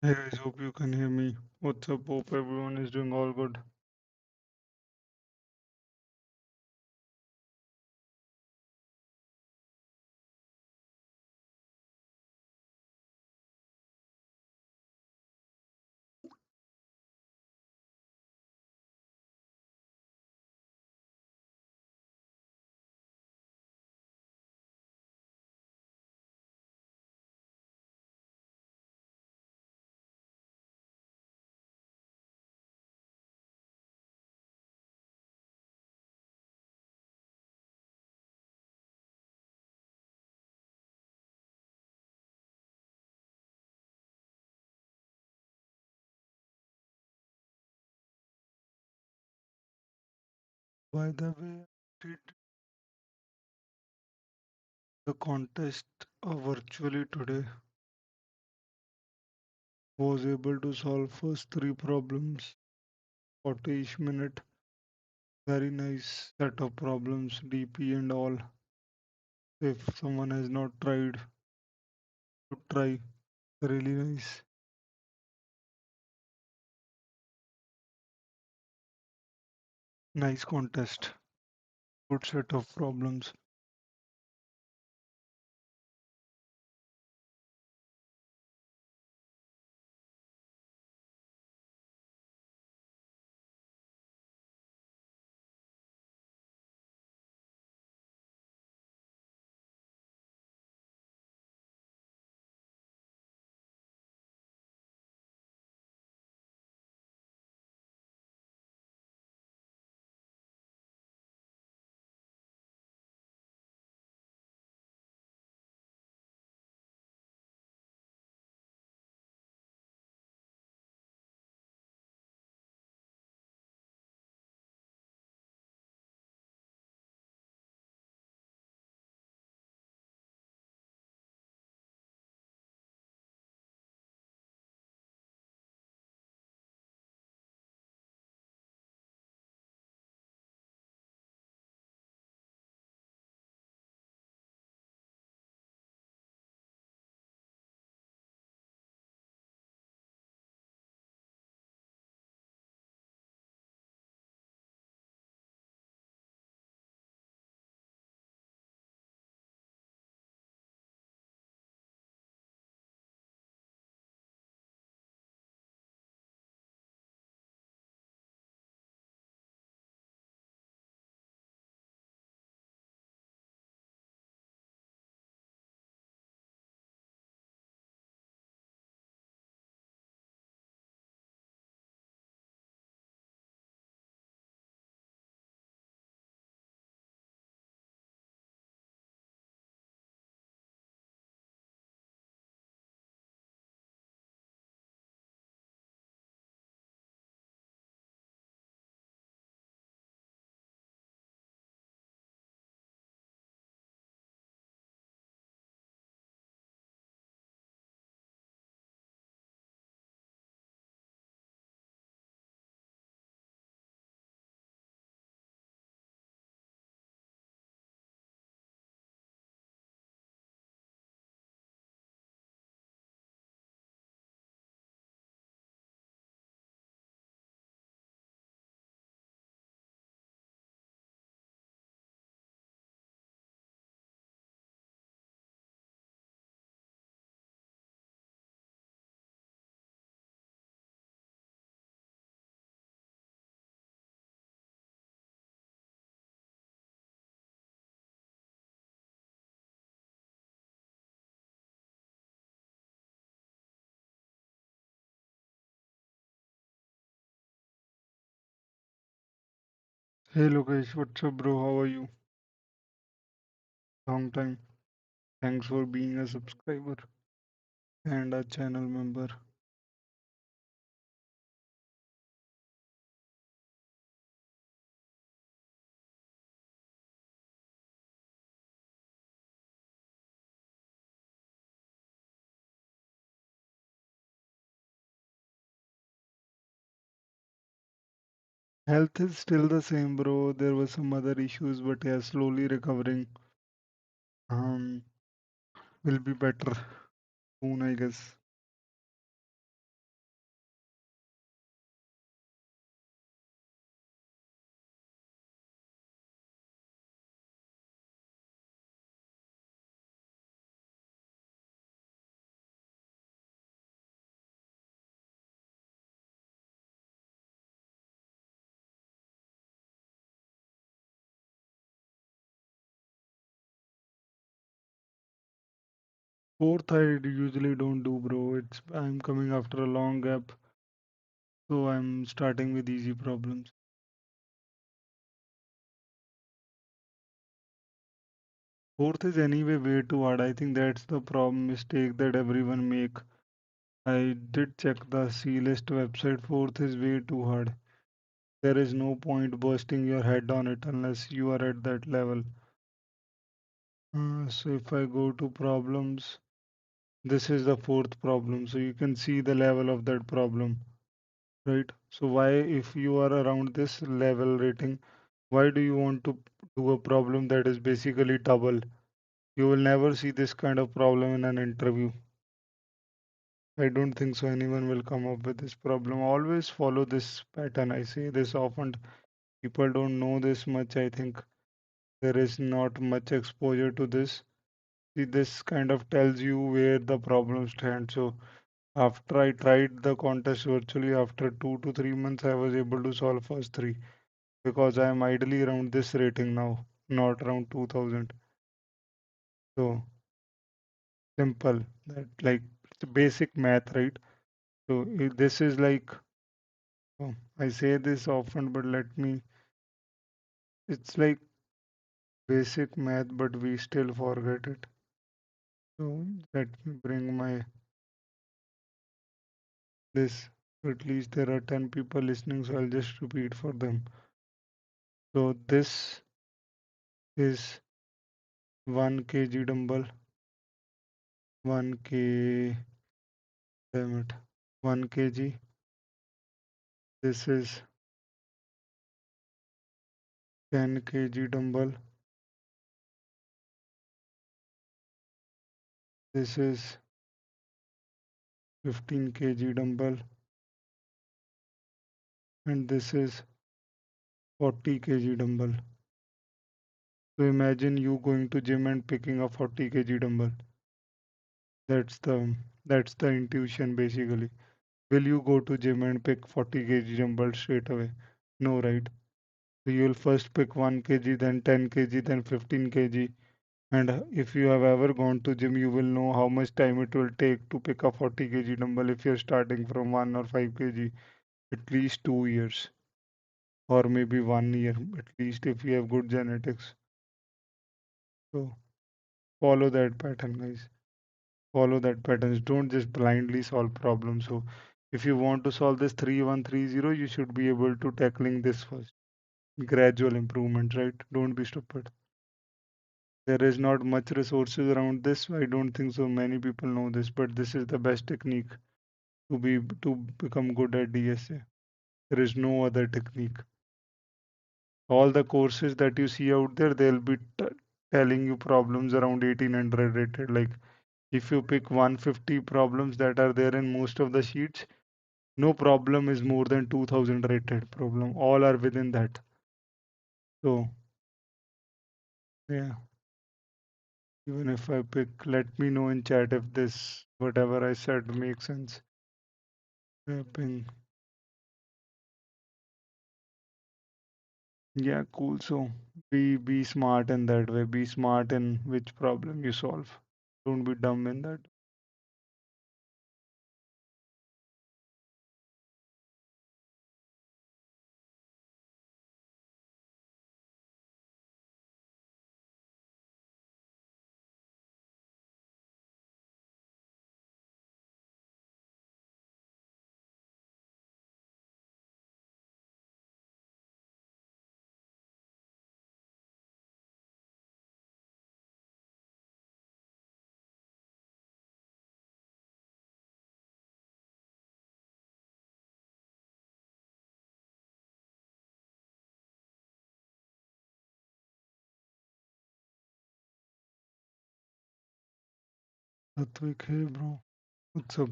Hey guys, hope you can hear me. What's up? Hope everyone is doing all good. By the way, did the contest virtually today was able to solve first three problems 40 each minute. Very nice set of problems, DP and all. If someone has not tried, to try. Really nice. Nice contest. Good set of problems. Hey Lokesh, what's up bro? How are you? Long time. Thanks for being a subscriber and a channel member. Health is still the same, bro. There were some other issues, but yeah, slowly recovering. Will be better soon, I guess. Fourth, I usually don't do, bro. I'm coming after a long gap, so I'm starting with easy problems. Fourth is anyway way too hard. I think that's the problem mistake that everyone make. I did check the C list website. Fourth is way too hard. There is no point bursting your head on it unless you are at that level. So if I go to problems, this is the fourth problem. So you can see the level of that problem, right? So why, if you are around this level rating, why do you want to do a problem that is basically double? You will never see this kind of problem in an interview. I don't think so anyone will come up with this problem. Always follow this pattern. I say this often. People don't know this much. I think there is not much exposure to this. See, this kind of tells you where the problem stands. So after I tried the contest virtually, after 2 to 3 months, I was able to solve first three because I am ideally around this rating now, not around 2000. So simple. That like it's basic math, right? So this is like, I say this often, but let me. It's like basic math, but we still forget it. So let me bring my this. At least there are 10 people listening, so I'll just repeat for them. So this is 1 kg dumbbell, 1 k, damn it, 1 kg. This is 10 kg dumbbell. This is 15 kg dumbbell, and this is 40 kg dumbbell. So imagine you going to gym and picking a 40 kg dumbbell. That's the that's the intuition basically. Will you go to gym and pick 40 kg dumbbell straight away? No, right? So you'll first pick 1 kg, then 10 kg, then 15 kg. And if you have ever gone to gym, you will know how much time it will take to pick a 40 kg dumbbell if you're starting from 1 or 5 kg. At least 2 years, or maybe 1 year, at least if you have good genetics. So follow that pattern, guys. Follow that patterns. Don't just blindly solve problems. So if you want to solve this 3130, you should be able to tackling this first. Gradual improvement, right? Don't be stupid. There is not much resources around this. I don't think so many people know this, but this is the best technique to become good at DSA. There is no other technique. All the courses that you see out there, they'll be telling you problems around 1800 rated. Like if you pick 150 problems that are there in most of the sheets, no problem is more than 2000 rated problem. All are within that. So yeah, even if I pick, let me know in chat if this whatever I said makes sense. Ping. Yeah, cool. So be smart in that way. Be smart in which problem you solve. Don't be dumb in that. Satvik, hey bro. What's up?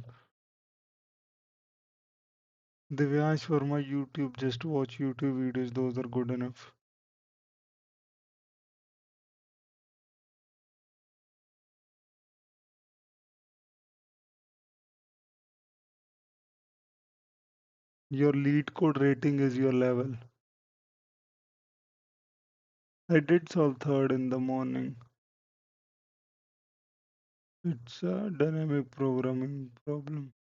Divyansh for my YouTube, just watch YouTube videos, those are good enough. Your lead code rating is your level. I did solve third in the morning. It's a dynamic programming problem.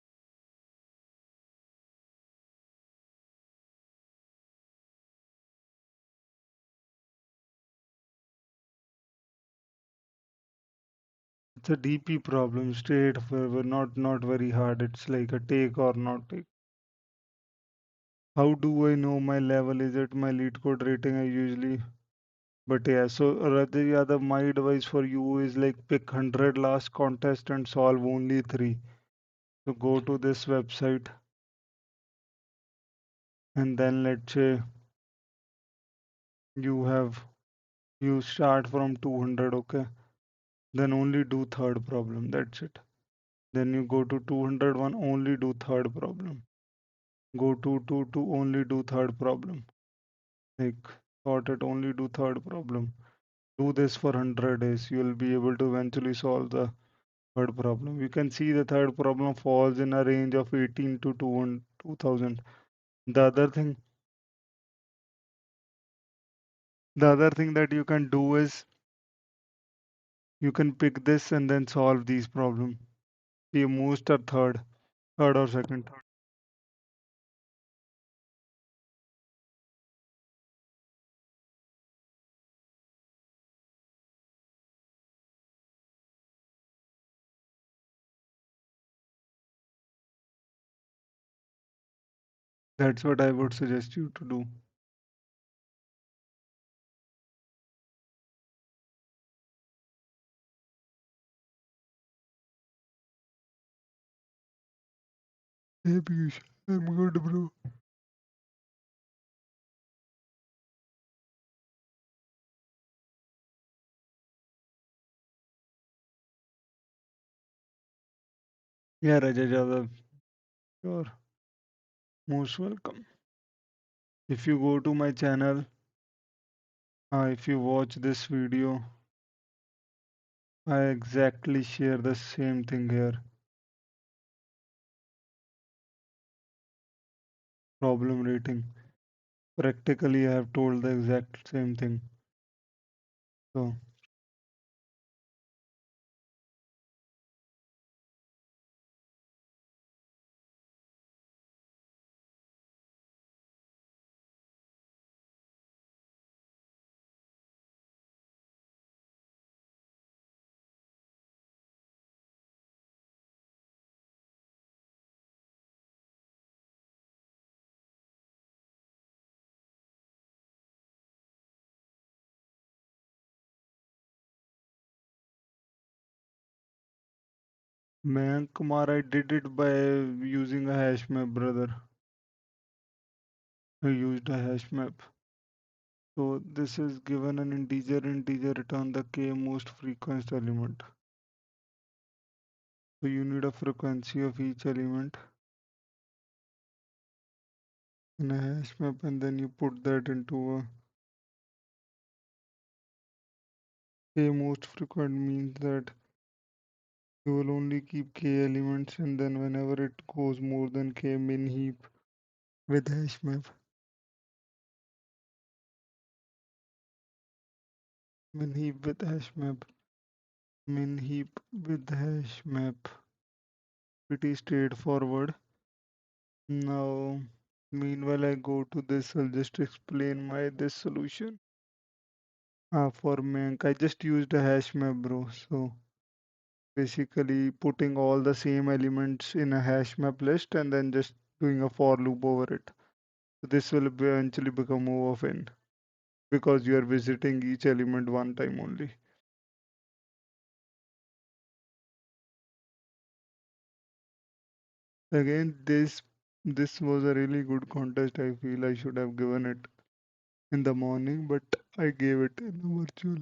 It's a DP problem, straightforward, not very hard. It's like a take or not take. How do I know my level? Is it my lead code rating? I usually. But yeah, so rather, yeah, my advice for you is like pick 100 last contest and solve only three. So go to this website and then let's say you have you start from 200, okay? Then only do third problem. That's it. Then you go to 201, only do third problem. Go to 2 only do third problem. Like sort it, only do third problem. Do this for 100 days. You will be able to eventually solve the third problem. You can see the third problem falls in a range of 18 to 2000. The other thing, the other thing that you can do is you can pick this and then solve these problems. See, most are third or second. That's what I would suggest you to do. Hey, Piyush, I'm good, bro. Yeah, Raja Jadhav, you're most welcome. If you go to my channel, if you watch this video, I exactly share the same thing here. Problem rating. Practically, I have told the exact same thing. So, man, Kumar, I did it by using a hash map, brother. I used a hash map. So, this is given an integer return the k most frequent element. So, you need a frequency of each element in a hash map, and then you put that into a k most frequent means that you will only keep k elements, and then whenever it goes more than k, min heap with hash map. Min heap with hash map. Min heap with hash map. Pretty straightforward. Now, meanwhile, I go to this. I'll just explain my this solution. For Mank, I just used a hash map, bro. So basically, putting all the same elements in a hash map list and then just doing a for loop over it. So this will eventually become O of n because you are visiting each element one time only. Again, this was a really good contest. I feel I should have given it in the morning, but I gave it in the virtual.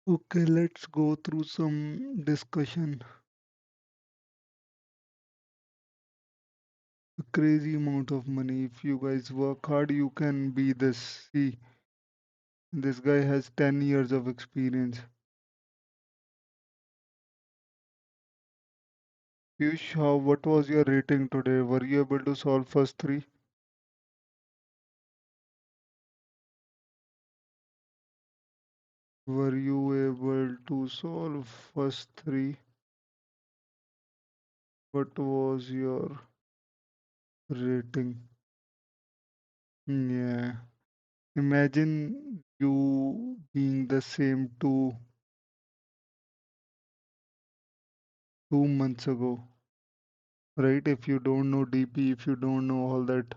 Okay, let's go through some discussion. A crazy amount of money. If you guys work hard, you can be this. See, this guy has 10 years of experience. Piyush, what was your rating today? Were you able to solve first three? Were you able to solve first three? What was your rating? Yeah. Imagine you being the same 2 months ago, right? If you don't know DP, if you don't know all that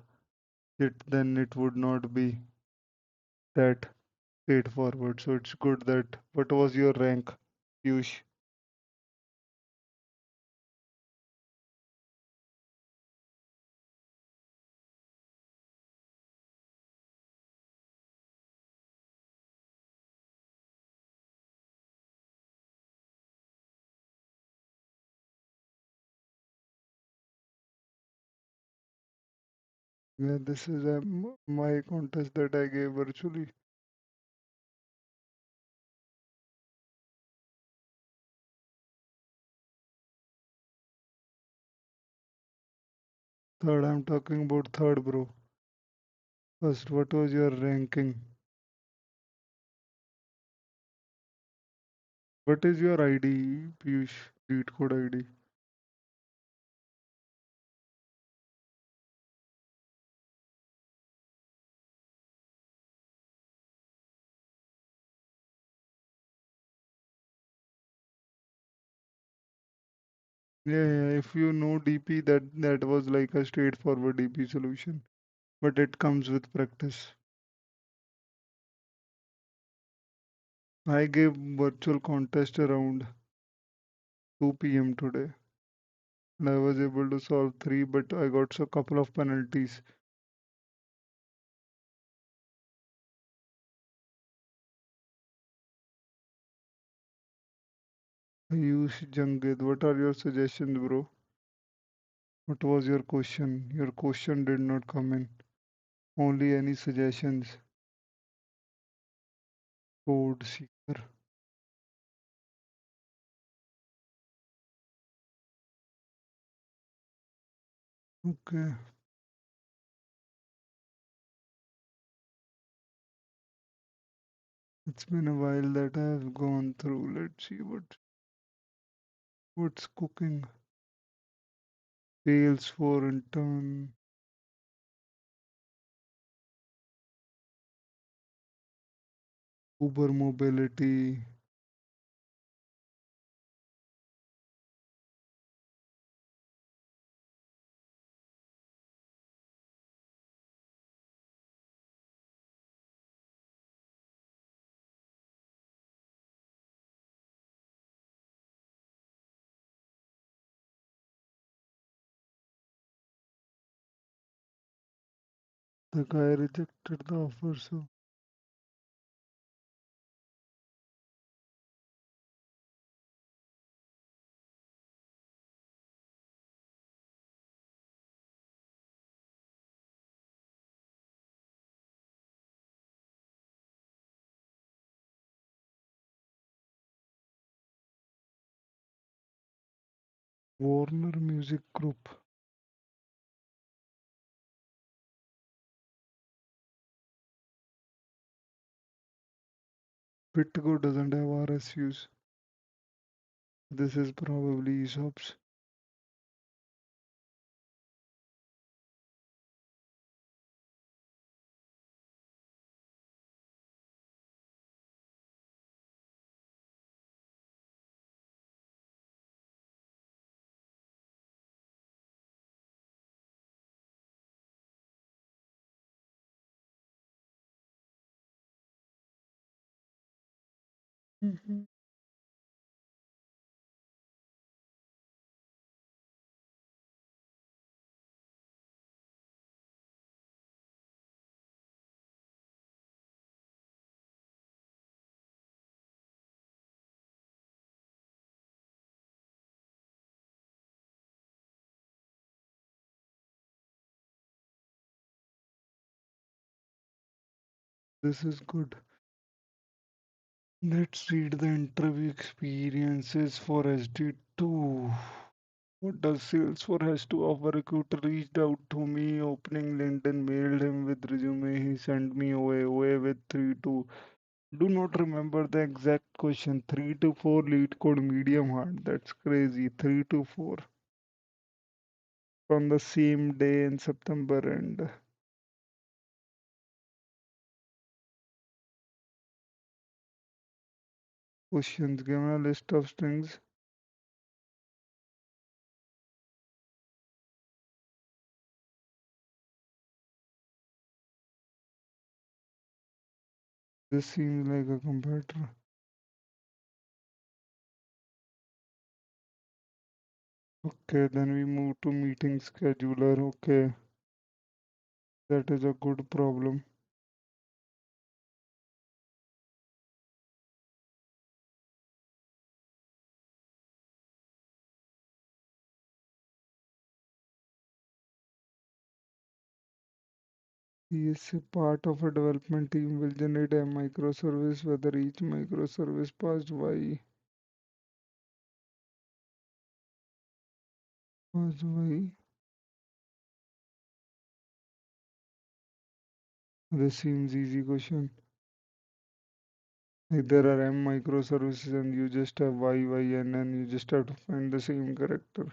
shit, then it would not be that straightforward. So it's good that. What was your rank, Piyush? Yeah, this is my contest that I gave virtually. Third, I'm talking about third, bro. First, what was your ranking? What is your ID, Piyush? Cheat code ID. Yeah, yeah, if you know DP, that was like a straightforward DP solution, but it comes with practice. I gave virtual contest around 2 p.m. today, and I was able to solve three, but I got a couple of penalties. I used Jangid. What are your suggestions, bro? What was your question? Your question did not come in. Only any suggestions. Code seeker. Okay, it's been a while that I have gone through. Let's see what's cooking. Sales for intern. Uber mobility. The guy rejected the offer, so Warner Music Group. Bitgo doesn't have RSUs. This is probably ESOPs. Mhm. This is good. Let's read the interview experiences for SD2. What does Salesforce has to offer? Recruiter reached out to me, opening LinkedIn, mailed him with resume. He sent me away with 3-2. Do not remember the exact question. 3 to 4 lead code medium hard. That's crazy. 3 to 4 on the same day in September and questions given a list of strings. This seems like a competitor. Okay, then we move to meeting scheduler. Okay, that is a good problem. He is a part of a development team will generate a microservice whether each microservice passed by. This seems easy question. Like there are M microservices and you just have YYN and you just have to find the same character.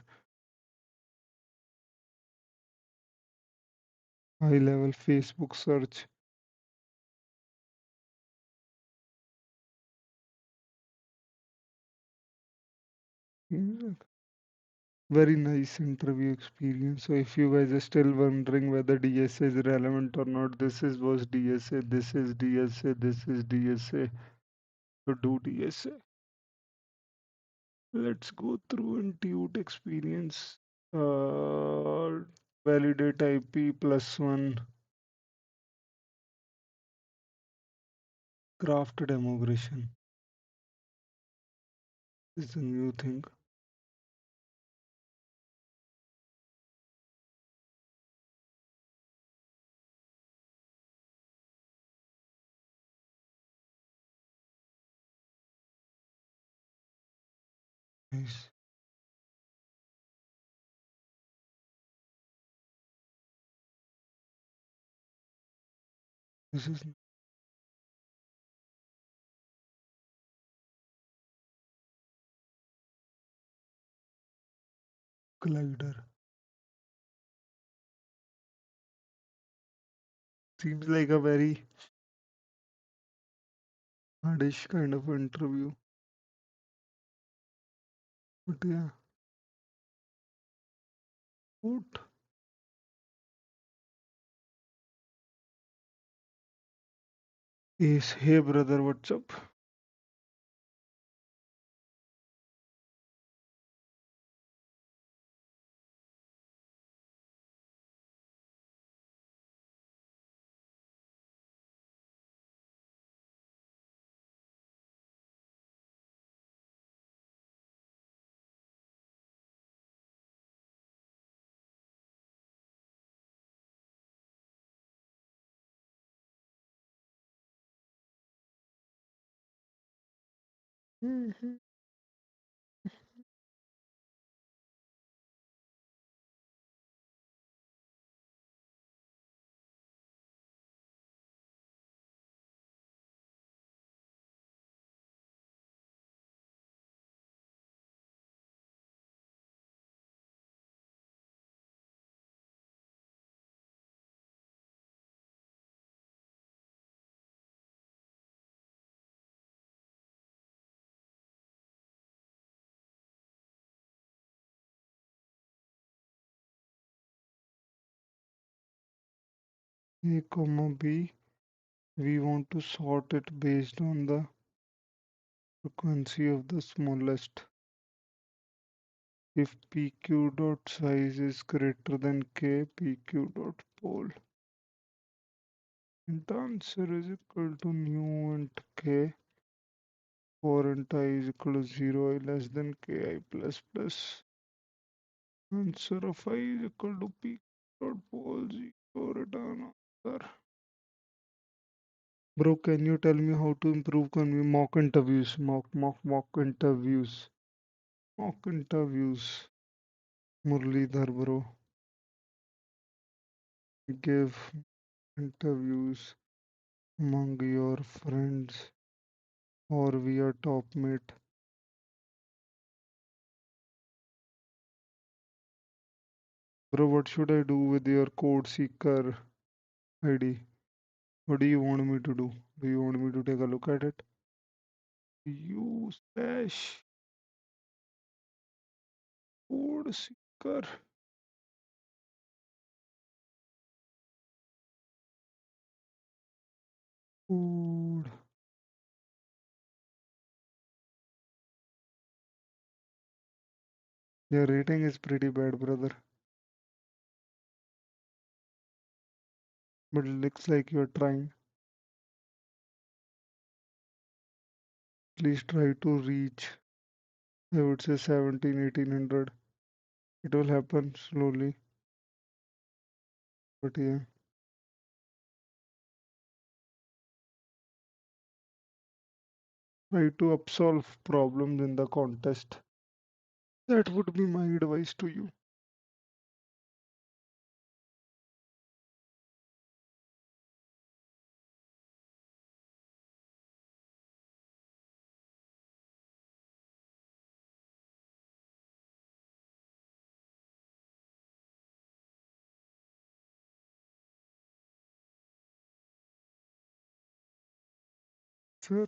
High level Facebook search. Seems like very nice interview experience. So if you guys are still wondering whether DSA is relevant or not, this is was DSA, this is DSA, this is DSA. So do DSA. Let's go through Intuit experience. Validate IP +1. Craft demogration is a new thing. Nice. This is glider. Seems like a very hardish kind of interview. But yeah. What? Is hey brother, what's up? Mhm. A comma B. We want to sort it based on the frequency of the smallest. If PQ dot size is greater than K, PQ dot pole. And the answer is equal to nu int K for int I is equal to 0 I less than Ki plus plus. Answer of I is equal to P dot pole 0 return answer. Bro, can you tell me how to improve mock interviews? Mock interviews. Mock interviews. Muralidhar, bro. Give interviews among your friends. or we are top mate. Bro, what should I do with your code seeker ID? What do you want me to do? Do you want me to take a look at it? You slash code seeker code. Your rating is pretty bad, brother. But it looks like you're trying. Please try to reach, I would say 17, 1800. It will happen slowly, but yeah. Try to upsolve problems in the contest. That would be my advice to you. Sir,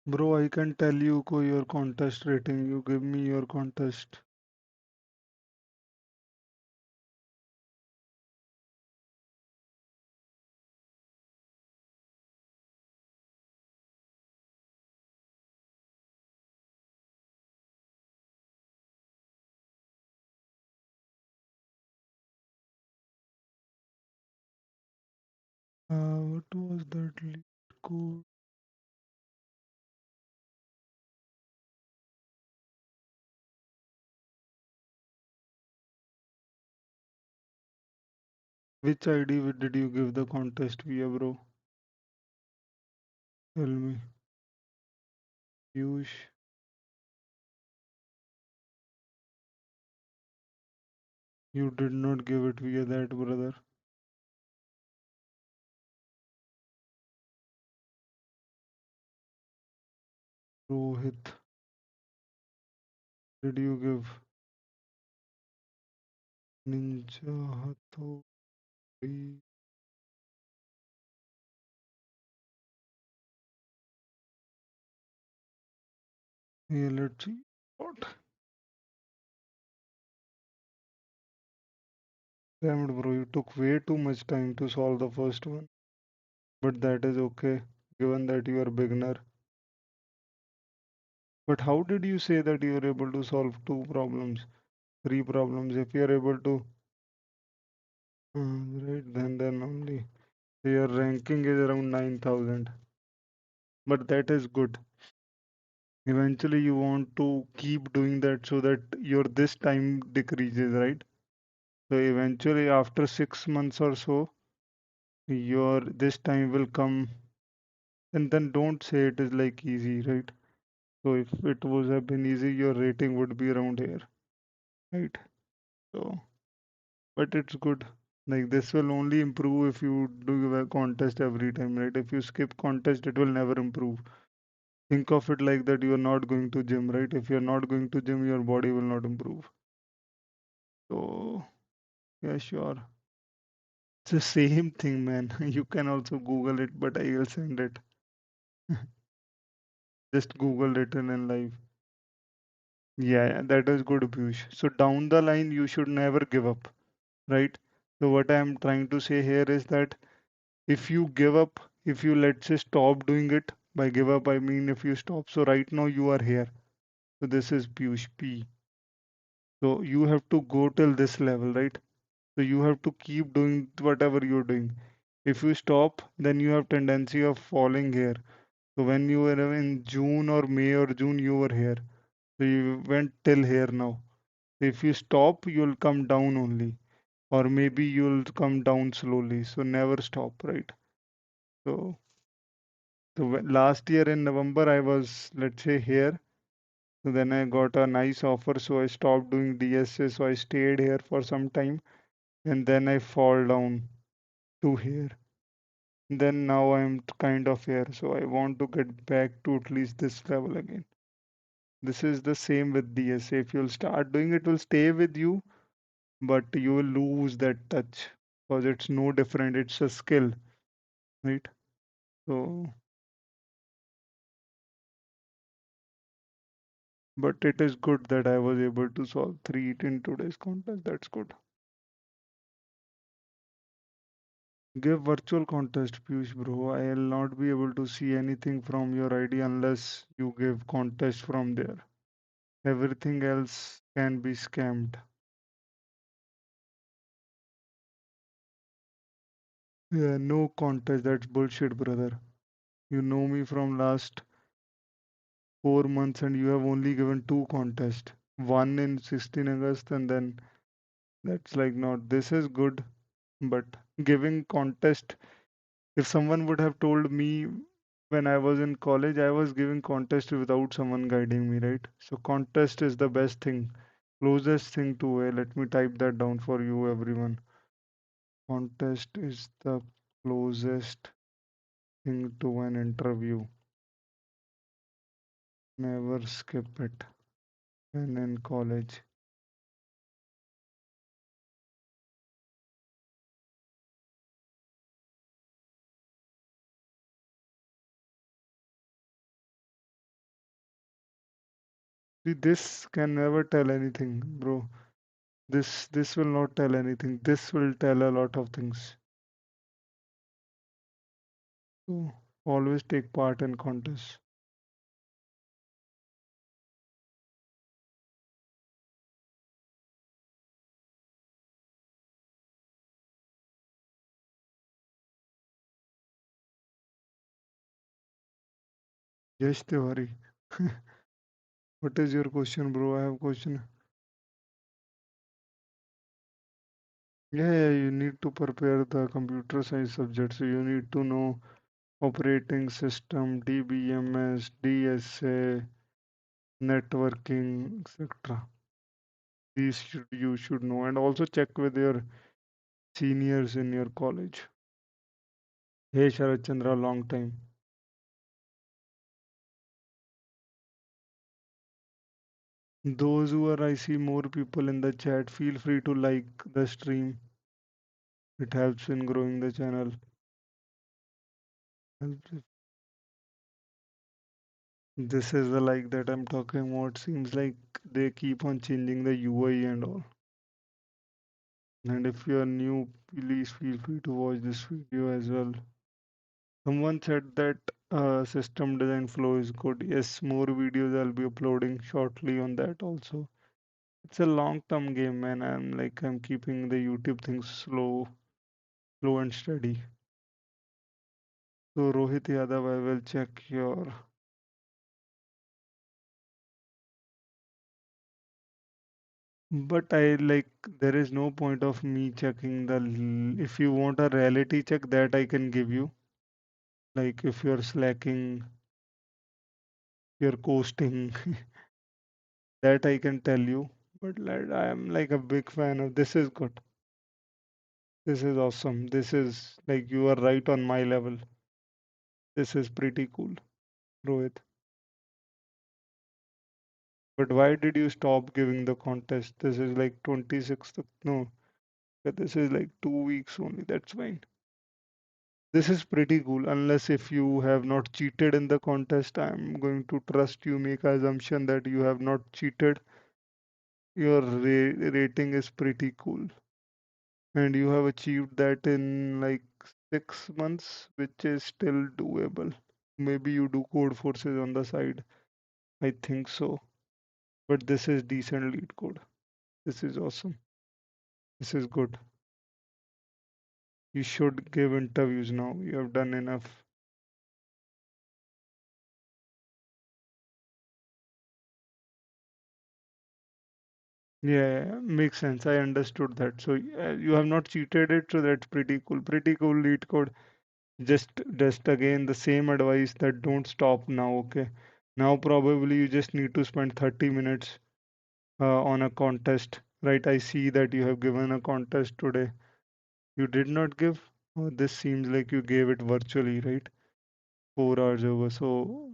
bro, I can tell you your contest rating. You give me your contest. What was that lead code? Which ID did you give the contest via, bro? Tell me. Piyush, you did not give it via that, brother. Rohit, did you give Ninja Hattori? Yeah, let's see. What? Damn it, bro, you took way too much time to solve the first one. But that is okay, given that you are beginner. But how did you say that you are able to solve two problems, three problems? If you are able to, right, then only. Your ranking is around 9,000. But that is good. Eventually, you want to keep doing that so that your this time decreases, right? So eventually, after 6 months or so, your this time will come, and then don't say it is like easy, right? So if it was have been easy, your rating would be around here, right? So, but it's good. Like this will only improve if you do a contest every time, right? If you skip contest, it will never improve. Think of it like that you are not going to gym, right? If you're not going to gym, your body will not improve. So, yeah, sure. It's the same thing, man. You can also Google it, but I will send it. Just Google written in live. Yeah, yeah, that is good, Piyush. So down the line, you should never give up, right? So what I am trying to say here is that if you give up, if you let's say stop doing it, by give up I mean if you stop. So right now you are here. So this is Piyush P. So you have to go till this level, right? So you have to keep doing whatever you're doing. If you stop, then you have tendency of falling here. So when you were in June or May or June, you were here. So you went till here now. If you stop, you'll come down only, or maybe you'll come down slowly. So never stop, right? So, last year in November, I was, let's say, here. So then I got a nice offer, so I stopped doing DSA. So I stayed here for some time, and then I fall down to here. Then now I'm kind of here, so I want to get back to at least this level again. This is the same with DSA. If you'll start doing it, will stay with you, but you will lose that touch because it's no different. It's a skill, right? So, but it is good that I was able to solve three in today's contest. That's good. Give virtual contest, Piyush bro. I'll not be able to see anything from your ID unless you give contest from there. Everything else can be scammed. Yeah, no contest. That's bullshit, brother. You know me from last 4 months and you have only given two contests. One in 16 August and then that's like not. This is good, but giving contest. If someone would have told me when I was in college, I was giving contest without someone guiding me, right? So contest is the best thing, closest thing to a. Let me type that down for you, everyone. Contest is the closest thing to an interview. Never skip it. When in college. See, this can never tell anything, bro. This will not tell anything. This will tell a lot of things. So always take part in contests. Yes, Tiwari. What is your question, bro? I have question. Yeah, you need to prepare the computer science subject. So you need to know operating system, DBMS, DSA, networking, etc. These should you should know, and also check with your seniors in your college. Hey, Sharad Chandra, long time. Those who are, I see more people in the chat. Feel free to like the stream. It helps in growing the channel. Helps. This is the like that I'm talking about. Seems like they keep on changing the UI and all. And if you are new, please feel free to watch this video as well. Someone said that system design flow is good. Yes, more videos I'll be uploading shortly on that also. It's a long-term game, man. I'm keeping the YouTube things slow and steady. So Rohit Yadav, I will check your. But I like there is no point of me checking the. If you want a reality check, that I can give you. Like if you're slacking, you're coasting, that I can tell you. But like, I am like a big fan of this is good. This is awesome. This is like you are right on my level. This is pretty cool, Rohit. But why did you stop giving the contest? This is like 26th. No. But this is like 2 weeks only. That's fine. This is pretty cool. Unless if you have not cheated in the contest, I'm going to trust you, make assumption that you have not cheated. Your rating is pretty cool. And you have achieved that in like 6 months, which is still doable. Maybe you do code forces on the side. I think so. But this is decent lead code. This is awesome. This is good. You should give interviews now. You have done enough. Yeah, makes sense. I understood that. So you have not cheated it, so that's pretty cool. Pretty cool lead code. Just again the same advice that don't stop now. Okay, now probably you just need to spend 30 minutes on a contest, right? I see that you have given a contest today. You did not give? Oh, this seems like you gave it virtually, right? 4 hours over. So,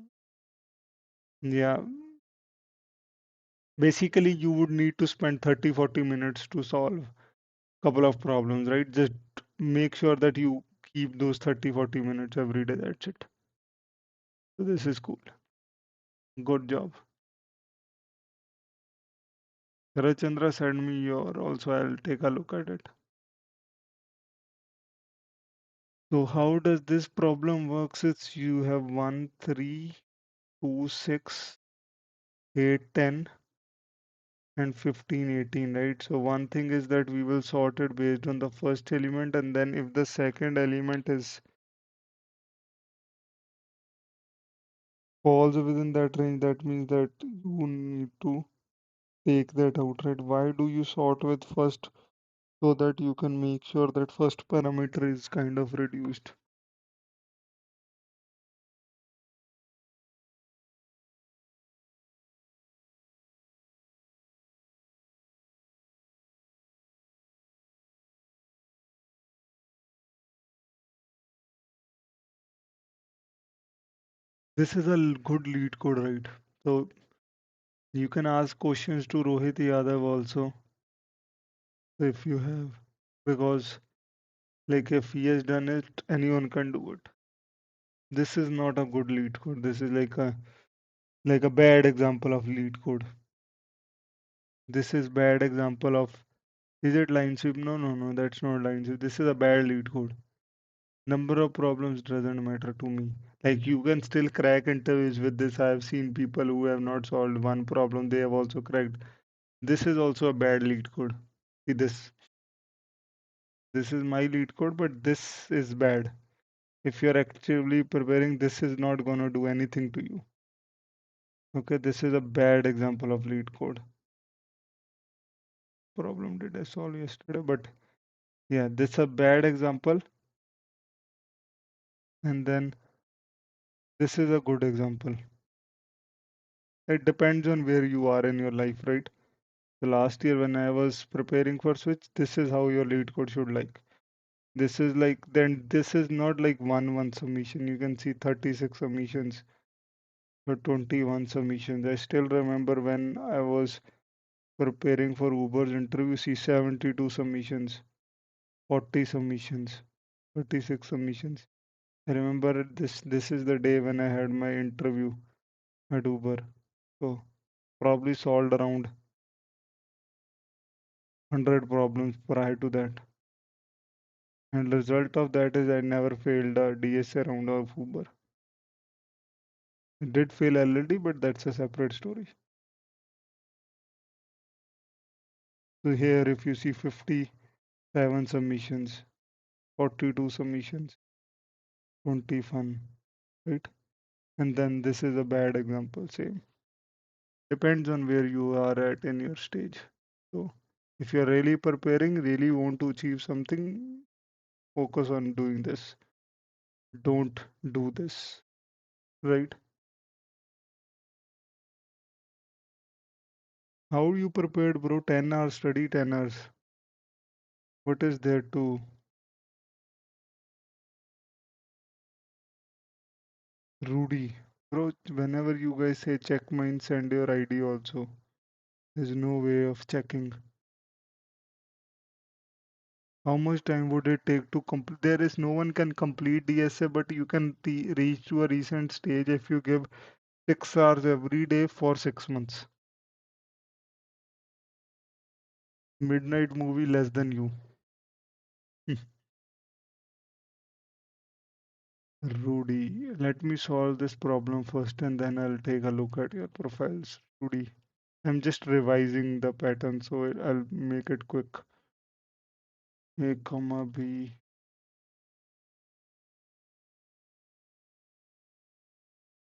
yeah, basically you would need to spend 30-40 minutes to solve couple of problems, right? Just make sure that you keep those 30-40 minutes every day. That's it. So this is cool. Good job. Rachandra, send me your also. I'll take a look at it. So how does this problem works? It's you have 1, 3, 2, 6, 8, 10, and 15, 18, right? So one thing is that we will sort it based on the first element, and then if the second element is falls within that range, that means that you need to take that out, right? Why do you sort with first so that you can make sure that first parameter is kind of reduced? This is a good lead code, right? So you can ask questions to Rohit Yadav also if you have, because like if he has done it, anyone can do it. This is not a good lead code. This is like a bad example of lead code. This is bad example of, is it line sweep? No, no, no, that's not line sweep. This is a bad lead code. Number of problems doesn't matter to me. Like you can still crack interviews with this. I have seen people who have not solved one problem, they have also cracked. This is also a bad lead code. See this. This is my lead code, but this is bad. If you're actively preparing, this is not gonna do anything to you. Okay, this is a bad example of lead code. Problem did I solve yesterday? But yeah, this is a bad example, and then this is a good example. It depends on where you are in your life, right? The last year when I was preparing for Switch, this is how your lead code should like. This is like, then this is not like one submission. You can see 36 submissions or 21 submissions. I still remember when I was preparing for Uber's interview, see 72 submissions, 40 submissions, 36 submissions. I remember this is the day when I had my interview at Uber. So probably solved around 100 problems prior to that. And the result of that is I never failed a DSA round of Uber. I did fail LLD, but that's a separate story. So here if you see 57 submissions, 42 submissions, 20 fun, right? And then this is a bad example, same. Depends on where you are at in your stage. So if you're really preparing, really want to achieve something, focus on doing this. Don't do this, right? How you prepared, bro? 10 hours study, 10 hours. What is there to Rudy? Bro, whenever you guys say check mine, send your ID also. There's no way of checking. How much time would it take to complete? There is no one can complete DSA, but you can reach to a recent stage if you give 6 hours every day for 6 months. Midnight movie less than you. Rudy, let me solve this problem first and then I'll take a look at your profiles. Rudy, I'm just revising the pattern so I'll make it quick. A comma B.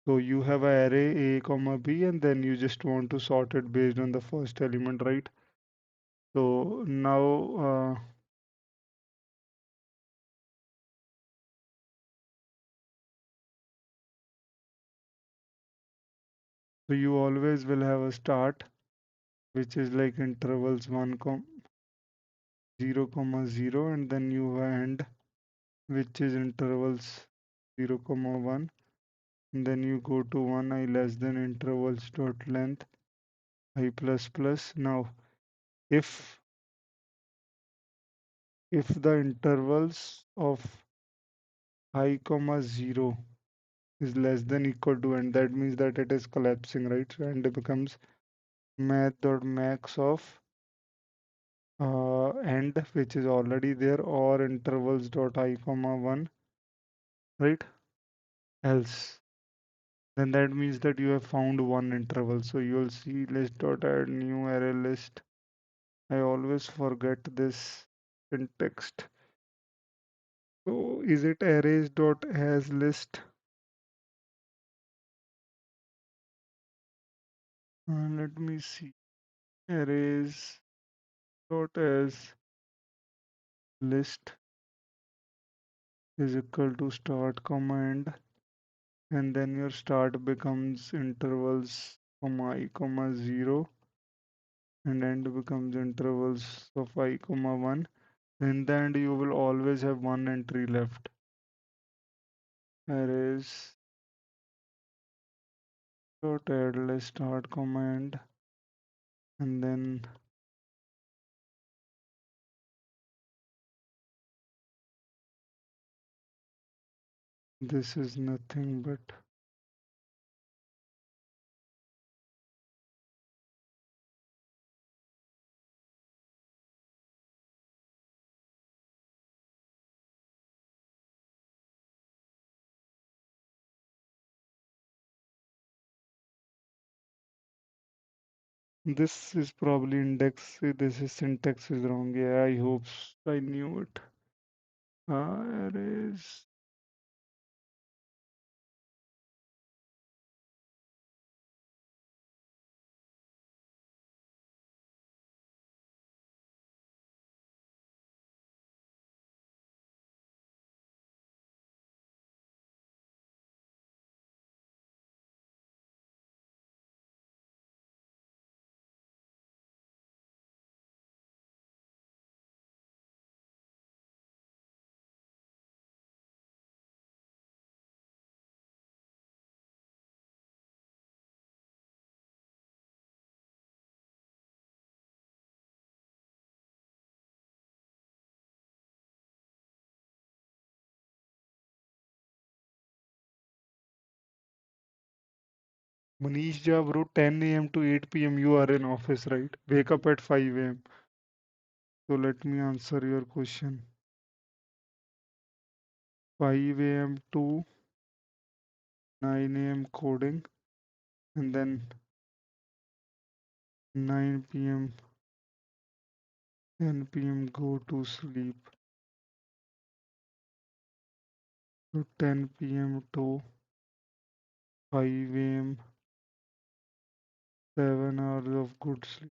So you have a array A comma B and then you just want to sort it based on the first element, right? So now so you always will have a start which is like intervals 0 comma 0 and then you end which is intervals 0 comma 1 and then you go to 1 I less than intervals dot length I plus plus. Now if the intervals of I comma 0 is less than equal to end, that means that it is collapsing, right? So and it becomes math dot max of end which is already there or intervals dot I comma 1, right? Else then that means that you have found one interval. So you'll see list dot add new array list. I always forget this syntax. So is it arrays dot as list? Let me see. Arrays dot as list is equal to start comma end, and then your start becomes intervals comma I comma 0 and end becomes intervals of I comma 1. In the end you will always have one entry left. Arrays dot add list start comma end, and then this is nothing but this is probably index. This is syntax is wrong. Yeah, I hope I knew it. Arrays. Manish Jha, bro, 10 a.m. to 8 p.m. you are in office, right? Wake up at 5 a.m. So let me answer your question. 5 a.m. to 9 a.m. coding, and then 9 p.m. 10 p.m. go to sleep. So 10 p.m. to 5 a.m. 7 hours of good sleep.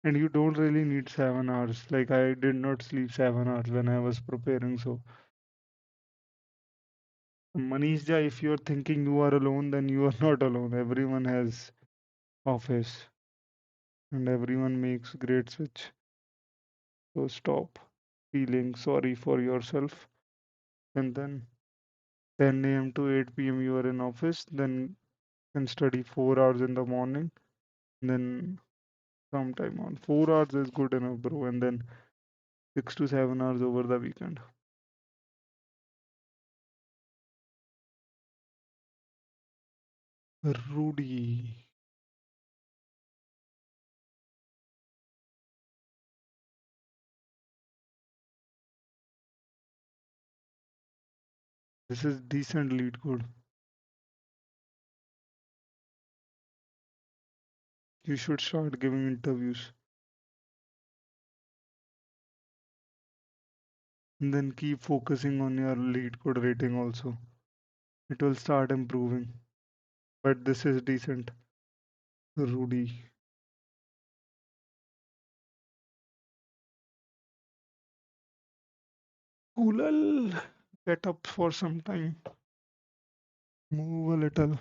And you don't really need 7 hours. Like I did not sleep 7 hours when I was preparing. So Manish Jha, if you're thinking you are alone, then you are not alone. Everyone has office and everyone makes great switch. So stop feeling sorry for yourself. And then 10 a.m. to 8 p.m. you are in office, then can study 4 hours in the morning, then sometime on 4 hours is good enough, bro. And then 6 to 7 hours over the weekend. Rudy. This is decent lead code. You should start giving interviews. And then keep focusing on your lead code rating also. It will start improving. But this is decent. Rudy. Coolal. Get up for some time. Move a little.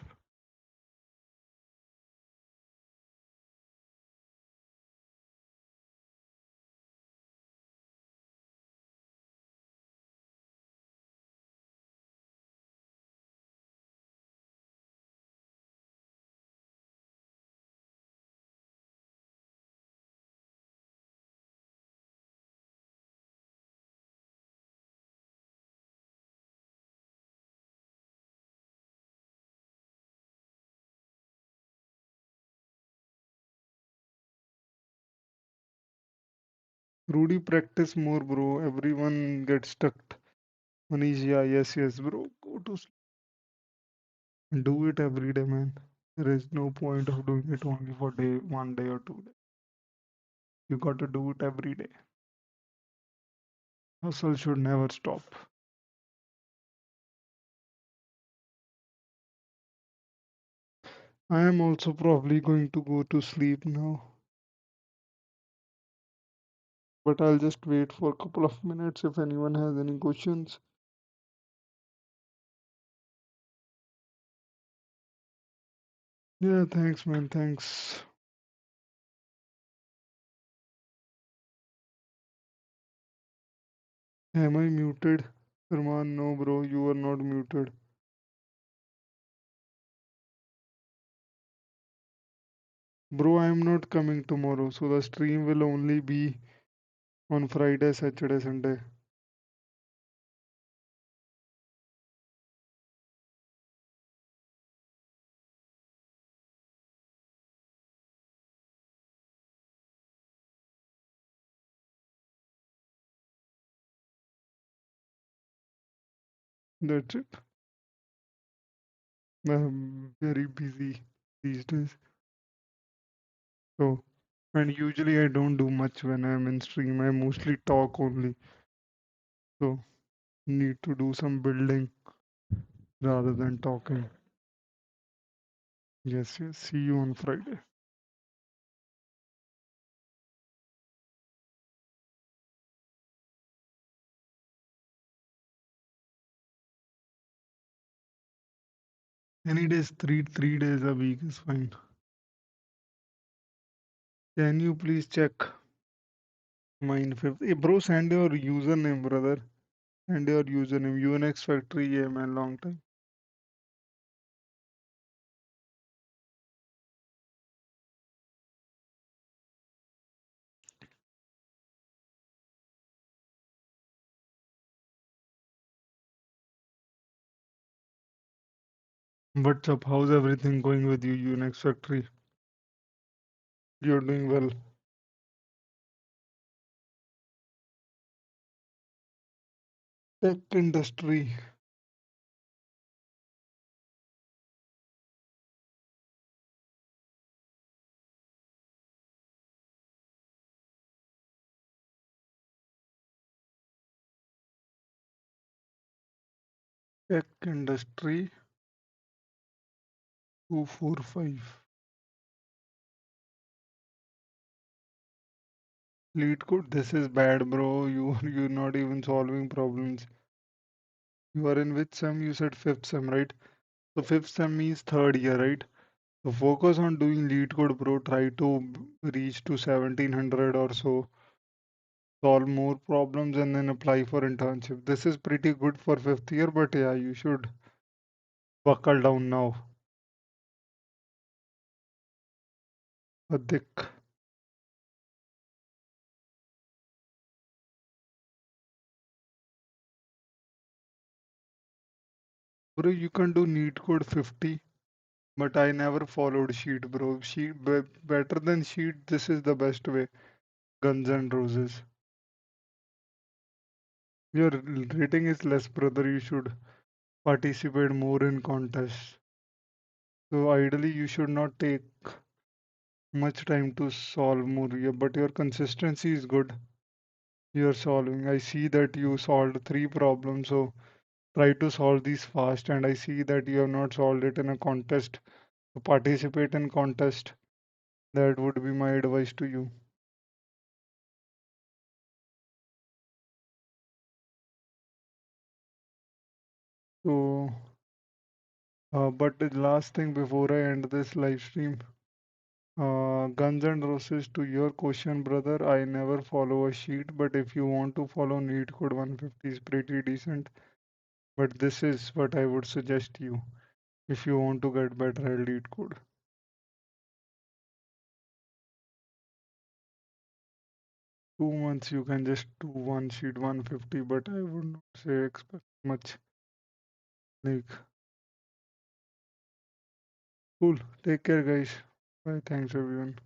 Rudy, practice more, bro. Everyone gets stuck. Manish, yeah, yes, bro. Go to sleep. Do it every day, man. There is no point of doing it only for 1 day or 2 days. You got to do it every day. Hustle should never stop. I am also probably going to go to sleep now, but I'll just wait for a couple of minutes if anyone has any questions. Yeah, thanks, man. Thanks. Am I muted? Arman, no, bro, you are not muted. Bro, I am not coming tomorrow, so the stream will only be on Friday, Saturday, Sunday. That's it. I'm very busy these days. So, and usually I don't do much when I'm in stream. I mostly talk only. So, need to do some building rather than talking. Yes. See you on Friday. Any days, three days a week is fine. Can you please check mine fifth? Hey, bro, send your username, brother. Send your username. UNX Factory, yeah, man, long time. What's up? How's everything going with you, UNX Factory? You're doing well. Tech industry. Tech industry 245. Lead code. This is bad, bro. You're not even solving problems. You are in which sem? You said fifth sem, right? So fifth sem means third year, right? So focus on doing lead code, bro. Try to reach to 1700 or so. Solve more problems and then apply for internship. This is pretty good for fifth year, but yeah, you should buckle down now. Adik. Bro, you can do neat code 50, but I never followed sheet, bro. Better than sheet. This is the best way. Guns and Roses. Your rating is less, brother. You should participate more in contests. So ideally, you should not take much time to solve more. Yeah, but your consistency is good. You're solving. I see that you solved three problems, so try to solve these fast. And I see that you have not solved it in a contest. So participate in contest. That would be my advice to you. So, but the last thing before I end this live stream, Guns and Roses, to your question, brother, I never follow a sheet, but if you want to follow Neat Code 150 is pretty decent. But this is what I would suggest you if you want to get better at lead code. 2 months you can just do one sheet 150, but I would not say expect much. Like, cool. Take care, guys. Bye. Thanks, everyone.